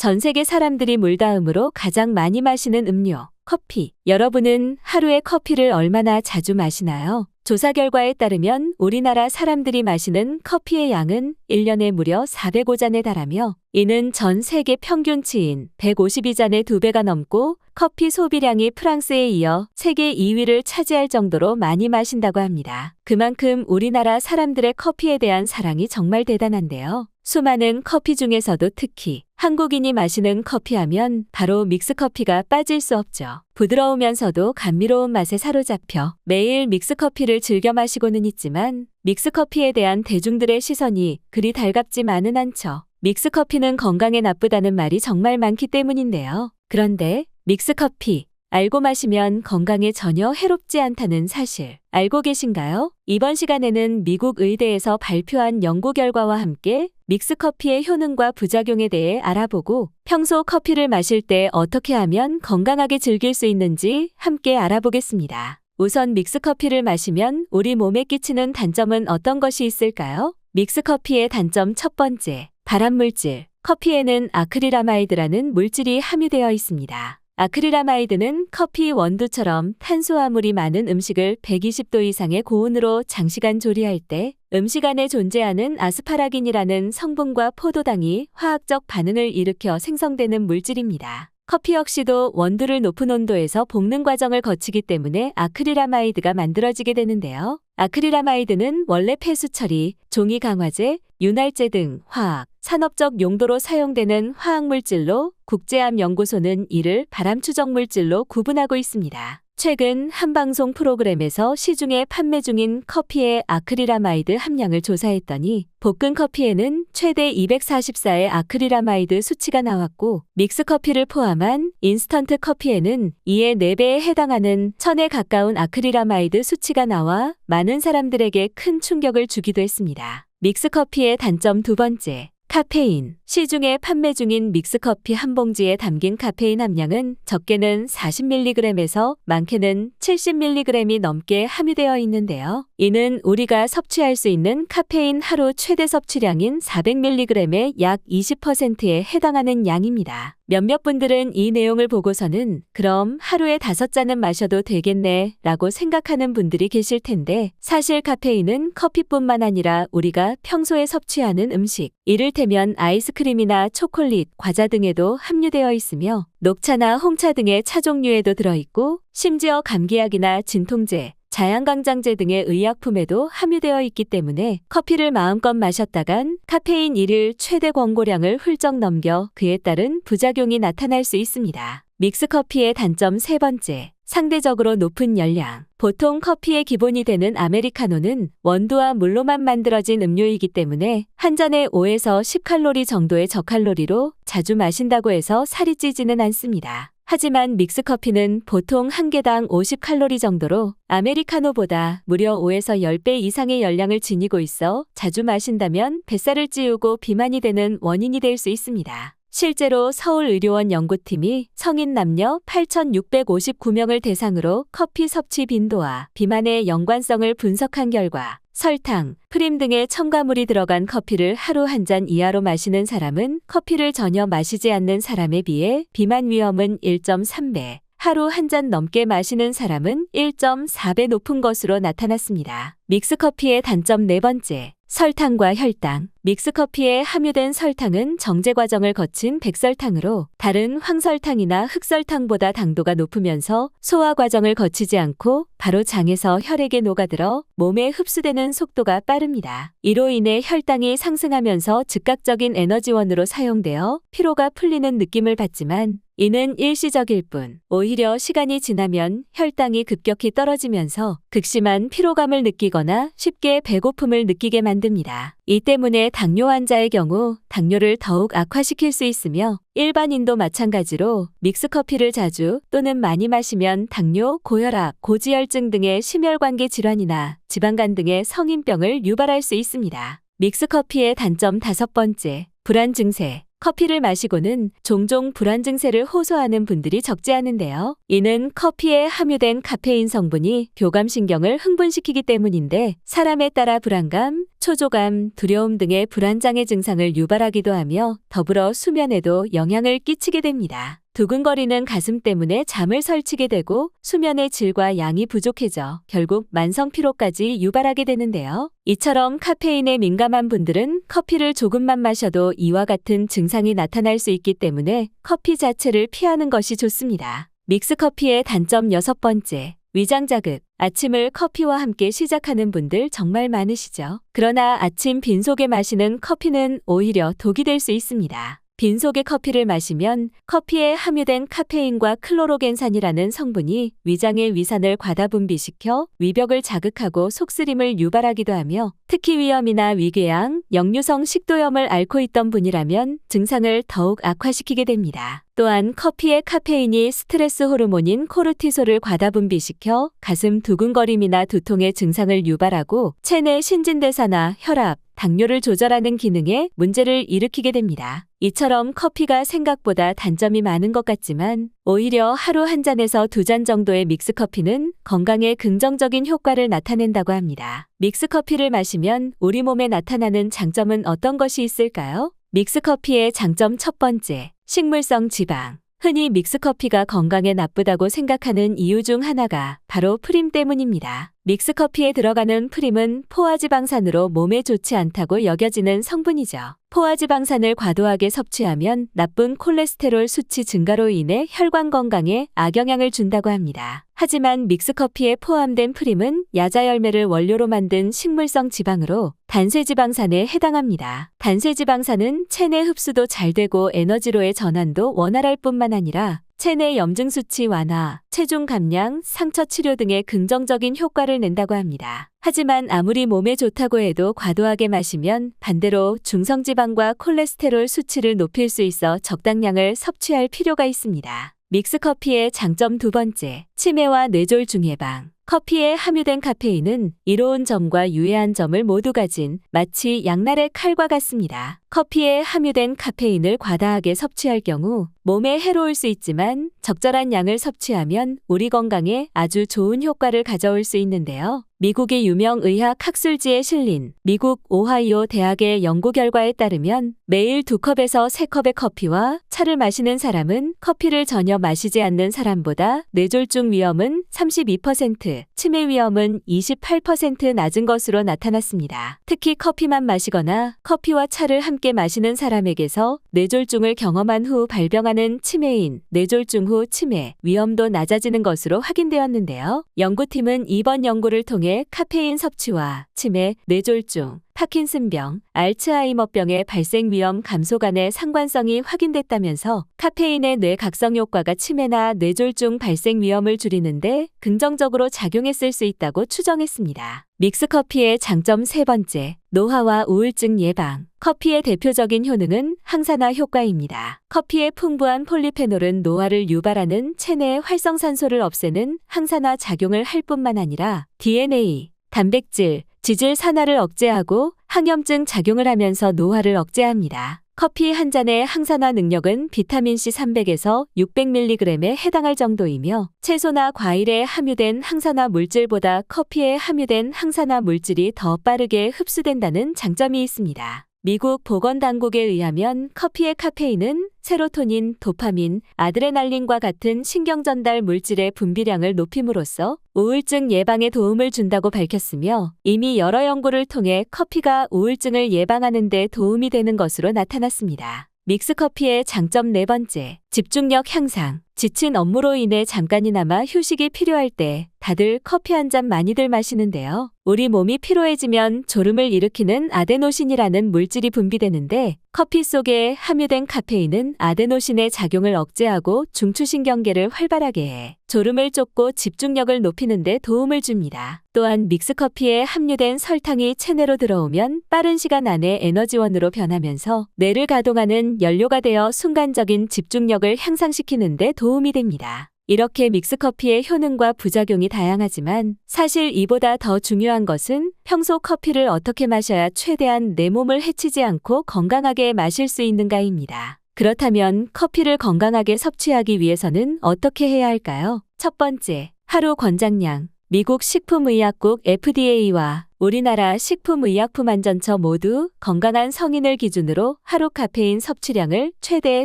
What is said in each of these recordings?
전 세계 사람들이 물 다음으로 가장 많이 마시는 음료, 커피. 여러분은 하루에 커피를 얼마나 자주 마시나요? 조사 결과에 따르면 우리나라 사람들이 마시는 커피의 양은 1년에 무려 405잔에 달하며 이는 전 세계 평균치인 152잔의 2배가 넘고 커피 소비량이 프랑스에 이어 세계 2위를 차지할 정도로 많이 마신다고 합니다. 그만큼 우리나라 사람들의 커피에 대한 사랑이 정말 대단한데요. 수많은 커피 중에서도 특히 한국인이 마시는 커피하면 바로 믹스커피가 빠질 수 없죠. 부드러우면서도 감미로운 맛에 사로잡혀 매일 믹스커피를 즐겨 마시고는 있지만 믹스커피에 대한 대중들의 시선이 그리 달갑지만은 않죠. 믹스커피는 건강에 나쁘다는 말이 정말 많기 때문인데요. 그런데 믹스커피 알고 마시면 건강에 전혀 해롭지 않다는 사실 알고 계신가요? 이번 시간에는 미국 의대에서 발표한 연구 결과와 함께 믹스커피의 효능과 부작용에 대해 알아보고 평소 커피를 마실 때 어떻게 하면 건강하게 즐길 수 있는지 함께 알아보겠습니다. 우선 믹스커피를 마시면 우리 몸에 끼치는 단점은 어떤 것이 있을까요? 믹스커피의 단점 첫 번째, 발암물질. 커피에는 아크릴아마이드라는 물질이 함유되어 있습니다. 아크릴아마이드는 커피 원두처럼 탄수화물이 많은 음식을 120도 이상의 고온으로 장시간 조리할 때 음식 안에 존재하는 아스파라긴이라는 성분과 포도당이 화학적 반응을 일으켜 생성되는 물질입니다. 커피 역시도 원두를 높은 온도에서 볶는 과정을 거치기 때문에 아크릴아마이드가 만들어지게 되는데요. 아크릴아마이드는 원래 폐수 처리, 종이 강화제, 윤활제 등 화학, 산업적 용도로 사용되는 화학물질로 국제암연구소는 이를 발암추적물질로 구분하고 있습니다. 최근 한 방송 프로그램에서 시중에 판매 중인 커피의 아크릴아마이드 함량을 조사했더니 볶은 커피에는 최대 244의 아크릴아마이드 수치가 나왔고 믹스커피를 포함한 인스턴트 커피에는 이의 4배에 해당하는 1000에 가까운 아크릴아마이드 수치가 나와 많은 사람들에게 큰 충격을 주기도 했습니다. 믹스커피의 단점 두 번째, 카페인. 시중에 판매 중인 믹스커피 한 봉지에 담긴 카페인 함량은 적게는 40mg에서 많게는 70mg이 넘게 함유되어 있는데요. 이는 우리가 섭취할 수 있는 카페인 하루 최대 섭취량인 400mg의 약 20%에 해당하는 양입니다. 몇몇 분들은 이 내용을 보고서는 그럼 하루에 5잔은 마셔도 되겠네 라고 생각하는 분들이 계실 텐데 사실 카페인은 커피뿐만 아니라 우리가 평소에 섭취하는 음식, 이를테면 아이스크림이나 초콜릿, 과자 등에도 함유되어 있으며 녹차나 홍차 등의 차 종류에도 들어있고 심지어 감기약이나 진통제, 자양강장제 등의 의약품에도 함유되어 있기 때문에 커피를 마음껏 마셨다간 카페인 1일 최대 권고량을 훌쩍 넘겨 그에 따른 부작용이 나타날 수 있습니다. 믹스커피의 단점 세 번째, 상대적으로 높은 열량. 보통 커피의 기본이 되는 아메리카노는 원두와 물로만 만들어진 음료이기 때문에 한 잔에 5에서 10칼로리 정도의 저칼로리로 자주 마신다고 해서 살이 찌지는 않습니다. 하지만 믹스커피는 보통 한 개당 50칼로리 정도로 아메리카노보다 무려 5에서 10배 이상의 열량을 지니고 있어 자주 마신다면 뱃살을 찌우고 비만이 되는 원인이 될 수 있습니다. 실제로 서울의료원 연구팀이 성인 남녀 8,659명을 대상으로 커피 섭취 빈도와 비만의 연관성을 분석한 결과 설탕, 프림 등의 첨가물이 들어간 커피를 하루 한 잔 이하로 마시는 사람은 커피를 전혀 마시지 않는 사람에 비해 비만 위험은 1.3배, 하루 한 잔 넘게 마시는 사람은 1.4배 높은 것으로 나타났습니다. 믹스커피의 단점 네 번째, 설탕과 혈당. 믹스커피에 함유된 설탕은 정제 과정을 거친 백설탕으로 다른 황설탕이나 흑설탕보다 당도가 높으면서 소화 과정을 거치지 않고 바로 장에서 혈액에 녹아들어 몸에 흡수되는 속도가 빠릅니다. 이로 인해 혈당이 상승하면서 즉각적인 에너지원으로 사용되어 피로가 풀리는 느낌을 받지만 이는 일시적일 뿐 오히려 시간이 지나면 혈당이 급격히 떨어지면서 극심한 피로감을 느끼거나 쉽게 배고픔을 느끼게 만듭니다. 이 때문에 당뇨 환자의 경우 당뇨를 더욱 악화시킬 수 있으며 일반인도 마찬가지로 믹스커피를 자주 또는 많이 마시면 당뇨, 고혈압, 고지혈증 등의 심혈관계 질환이나 지방간 등의 성인병을 유발할 수 있습니다. 믹스커피의 단점 다섯 번째, 불안 증세. 커피를 마시고는 종종 불안 증세를 호소하는 분들이 적지 않은데요. 이는 커피에 함유된 카페인 성분이 교감신경을 흥분시키기 때문인데 사람에 따라 불안감, 초조감, 두려움 등의 불안장애 증상을 유발하기도 하며 더불어 수면에도 영향을 끼치게 됩니다. 두근거리는 가슴 때문에 잠을 설치게 되고 수면의 질과 양이 부족해져 결국 만성 피로까지 유발하게 되는데요. 이처럼 카페인에 민감한 분들은 커피를 조금만 마셔도 이와 같은 증상이 나타날 수 있기 때문에 커피 자체를 피하는 것이 좋습니다. 믹스커피의 단점 6번째. 위장 자극. 아침을 커피와 함께 시작하는 분들 정말 많으시죠? 그러나 아침 빈속에 마시는 커피는 오히려 독이 될 수 있습니다. 빈속의 커피를 마시면 커피에 함유된 카페인과 클로로겐산이라는 성분이 위장의 위산을 과다 분비시켜 위벽을 자극하고 속쓰림을 유발하기도 하며 특히 위염이나 위궤양, 역류성 식도염을 앓고 있던 분이라면 증상을 더욱 악화시키게 됩니다. 또한 커피의 카페인이 스트레스 호르몬인 코르티솔을 과다 분비시켜 가슴 두근거림이나 두통의 증상을 유발하고 체내 신진대사나 혈압, 당뇨를 조절하는 기능에 문제를 일으키게 됩니다. 이처럼 커피가 생각보다 단점이 많은 것 같지만 오히려 하루 한 잔에서 2잔 정도의 믹스커피는 건강에 긍정적인 효과를 나타낸다고 합니다. 믹스커피를 마시면 우리 몸에 나타나는 장점은 어떤 것이 있을까요? 믹스커피의 장점 1번째, 식물성 지방. 흔히 믹스커피가 건강에 나쁘다고 생각하는 이유 중 하나가 바로 프림 때문입니다. 믹스커피에 들어가는 프림은 포화지방산으로 몸에 좋지 않다고 여겨지는 성분이죠. 포화지방산을 과도하게 섭취하면 나쁜 콜레스테롤 수치 증가로 인해 혈관 건강에 악영향을 준다고 합니다. 하지만 믹스커피에 포함된 프림은 야자열매를 원료로 만든 식물성 지방으로 단세지방산에 해당합니다. 단세지방산은 체내 흡수도 잘 되고 에너지로의 전환도 원활할 뿐만 아니라 체내 염증 수치 완화, 체중 감량, 상처 치료 등의 긍정적인 효과를 낸다고 합니다. 하지만 아무리 몸에 좋다고 해도 과도하게 마시면 반대로 중성지방과 콜레스테롤 수치를 높일 수 있어 적당량을 섭취할 필요가 있습니다. 믹스커피의 장점 2번째, 치매와 뇌졸중 예방. 커피에 함유된 카페인은 이로운 점과 유해한 점을 모두 가진 마치 양날의 칼과 같습니다. 커피에 함유된 카페인을 과다하게 섭취할 경우 몸에 해로울 수 있지만 적절한 양을 섭취하면 우리 건강에 아주 좋은 효과를 가져올 수 있는데요. 미국의 유명 의학 학술지에 실린 미국 오하이오 대학의 연구 결과에 따르면 매일 2컵에서 3컵의 커피와 차를 마시는 사람은 커피를 전혀 마시지 않는 사람보다 뇌졸중 위험은 32%, 치매 위험은 28% 낮은 것으로 나타났습니다. 특히 커피만 마시거나 커피와 차를 함께 마시는 사람에게서 뇌졸중을 경험한 후 발병하는 치매인, 뇌졸중 후 치매 위험도 낮아지는 것으로 확인되었는데요. 연구팀은 이번 연구를 통해 카페인 섭취와 치매, 뇌졸중, 파킨슨병, 알츠하이머병의 발생 위험 감소 간의 상관성이 확인됐다면서 카페인의 뇌각성 효과가 치매나 뇌졸중 발생 위험을 줄이는데 긍정적으로 작용했을 수 있다고 추정했습니다. 믹스커피의 장점 3번째, 노화와 우울증 예방. 커피의 대표적인 효능은 항산화 효과입니다. 커피의 풍부한 폴리페놀은 노화를 유발하는 체내의 활성산소를 없애는 항산화 작용을 할 뿐만 아니라 DNA, 단백질, 지질 산화를 억제하고 항염증 작용을 하면서 노화를 억제합니다. 커피 한 잔의 항산화 능력은 비타민C 300에서 600mg에 해당할 정도이며 채소나 과일에 함유된 항산화 물질보다 커피에 함유된 항산화 물질이 더 빠르게 흡수된다는 장점이 있습니다. 미국 보건당국에 의하면 커피의 카페인은 세로토닌, 도파민, 아드레날린과 같은 신경전달 물질의 분비량을 높임으로써 우울증 예방에 도움을 준다고 밝혔으며 이미 여러 연구를 통해 커피가 우울증을 예방하는 데 도움이 되는 것으로 나타났습니다. 믹스커피의 장점 4번째, 집중력 향상. 지친 업무로 인해 잠깐이나마 휴식이 필요할 때 다들 커피 한 잔 많이들 마시는데요. 우리 몸이 피로해지면 졸음을 일으키는 아데노신이라는 물질이 분비되는데 커피 속에 함유된 카페인은 아데노신의 작용을 억제하고 중추신경계를 활발하게 해 졸음을 쫓고 집중력을 높이는 데 도움을 줍니다. 또한 믹스커피에 함유된 설탕이 체내로 들어오면 빠른 시간 안에 에너지원으로 변하면서 뇌를 가동하는 연료가 되어 순간적인 집중력을 향상시키는 데 도움이 됩니다. 이렇게 믹스커피의 효능과 부작용이 다양하지만 사실 이보다 더 중요한 것은 평소 커피를 어떻게 마셔야 최대한 내 몸을 해치지 않고 건강하게 마실 수 있는가입니다. 그렇다면 커피를 건강하게 섭취하기 위해서는 어떻게 해야 할까요? 첫 번째, 하루 권장량. 미국 식품의약국 FDA와 우리나라 식품의약품안전처 모두 건강한 성인을 기준으로 하루 카페인 섭취량을 최대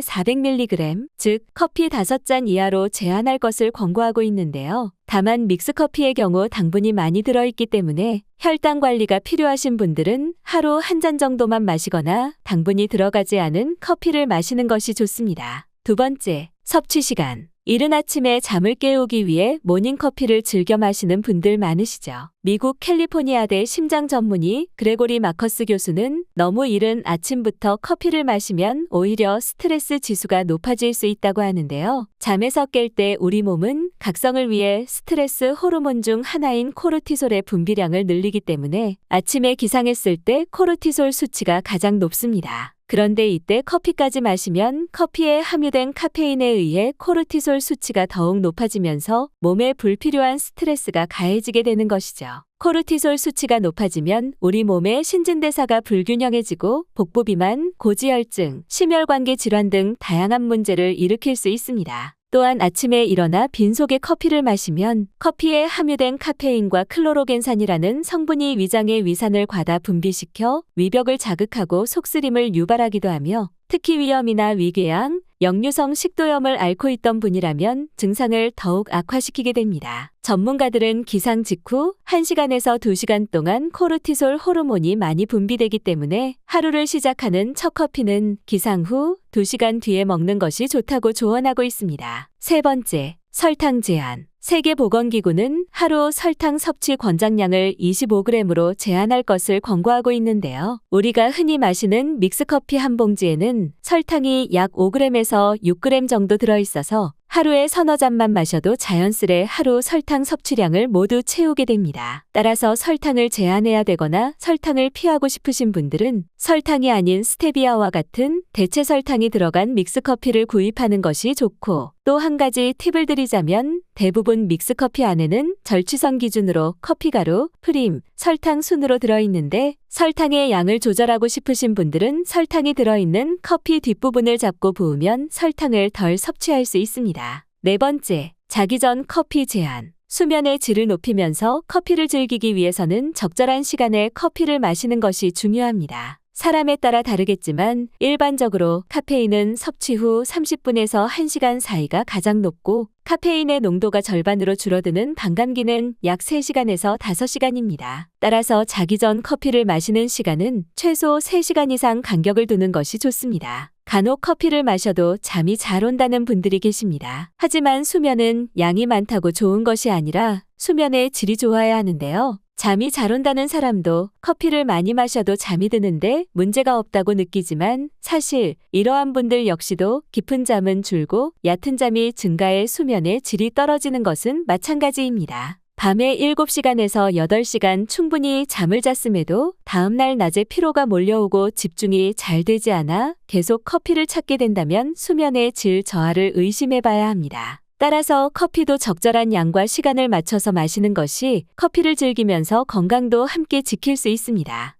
400mg, 즉 커피 5잔 이하로 제한할 것을 권고하고 있는데요. 다만 믹스커피의 경우 당분이 많이 들어있기 때문에 혈당 관리가 필요하신 분들은 하루 1잔 정도만 마시거나 당분이 들어가지 않은 커피를 마시는 것이 좋습니다. 두 번째, 섭취 시간. 이른 아침에 잠을 깨우기 위해 모닝커피를 즐겨 마시는 분들 많으시죠. 미국 캘리포니아대 심장 전문의 그레고리 마커스 교수는 너무 이른 아침부터 커피를 마시면 오히려 스트레스 지수가 높아질 수 있다고 하는데요. 잠에서 깰 때 우리 몸은 각성을 위해 스트레스 호르몬 중 하나인 코르티솔의 분비량을 늘리기 때문에 아침에 기상했을 때 코르티솔 수치가 가장 높습니다. 그런데 이때 커피까지 마시면 커피에 함유된 카페인에 의해 코르티솔 수치가 더욱 높아지면서 몸에 불필요한 스트레스가 가해지게 되는 것이죠. 코르티솔 수치가 높아지면 우리 몸의 신진대사가 불균형해지고 복부비만, 고지혈증, 심혈관계 질환 등 다양한 문제를 일으킬 수 있습니다. 또한 아침에 일어나 빈속에 커피를 마시면 커피에 함유된 카페인과 클로로겐산이라는 성분이 위장의 위산을 과다 분비시켜 위벽을 자극하고 속쓰림을 유발하기도 하며 특히 위염이나 위궤양, 역류성 식도염을 앓고 있던 분이라면 증상을 더욱 악화시키게 됩니다. 전문가들은 기상 직후 1시간에서 2시간 동안 코르티솔 호르몬이 많이 분비되기 때문에 하루를 시작하는 첫 커피는 기상 후 2시간 뒤에 먹는 것이 좋다고 조언하고 있습니다. 세 번째, 설탕 제한. 세계보건기구는 하루 설탕 섭취 권장량을 25g으로 제한할 것을 권고하고 있는데요. 우리가 흔히 마시는 믹스커피 한 봉지에는 설탕이 약 5g에서 6g 정도 들어있어서 하루에 서너 잔만 마셔도 자연스레 하루 설탕 섭취량을 모두 채우게 됩니다. 따라서 설탕을 제한해야 되거나 설탕을 피하고 싶으신 분들은 설탕이 아닌 스테비아와 같은 대체 설탕이 들어간 믹스커피를 구입하는 것이 좋고, 또 한 가지 팁을 드리자면 대부분 믹스커피 안에는 절취선 기준으로 커피가루, 프림, 설탕 순으로 들어있는데 설탕의 양을 조절하고 싶으신 분들은 설탕이 들어있는 커피 뒷부분을 잡고 부으면 설탕을 덜 섭취할 수 있습니다. 네 번째, 자기 전 커피 제한. 수면의 질을 높이면서 커피를 즐기기 위해서는 적절한 시간에 커피를 마시는 것이 중요합니다. 사람에 따라 다르겠지만 일반적으로 카페인은 섭취 후 30분에서 1시간 사이가 가장 높고 카페인의 농도가 절반으로 줄어드는 반감기는 약 3시간에서 5시간입니다. 따라서 자기 전 커피를 마시는 시간은 최소 3시간 이상 간격을 두는 것이 좋습니다. 간혹 커피를 마셔도 잠이 잘 온다는 분들이 계십니다. 하지만 수면은 양이 많다고 좋은 것이 아니라 수면의 질이 좋아야 하는데요. 잠이 잘 온다는 사람도 커피를 많이 마셔도 잠이 드는데 문제가 없다고 느끼지만 사실 이러한 분들 역시도 깊은 잠은 줄고 얕은 잠이 증가해 수면의 질이 떨어지는 것은 마찬가지입니다. 밤에 7시간에서 8시간 충분히 잠을 잤음에도 다음날 낮에 피로가 몰려오고 집중이 잘 되지 않아 계속 커피를 찾게 된다면 수면의 질 저하를 의심해 봐야 합니다. 따라서 커피도 적절한 양과 시간을 맞춰서 마시는 것이 커피를 즐기면서 건강도 함께 지킬 수 있습니다.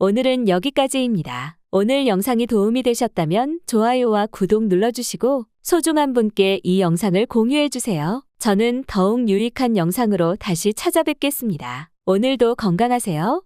오늘은 여기까지입니다. 오늘 영상이 도움이 되셨다면 좋아요와 구독 눌러주시고 소중한 분께 이 영상을 공유해주세요. 저는 더욱 유익한 영상으로 다시 찾아뵙겠습니다. 오늘도 건강하세요.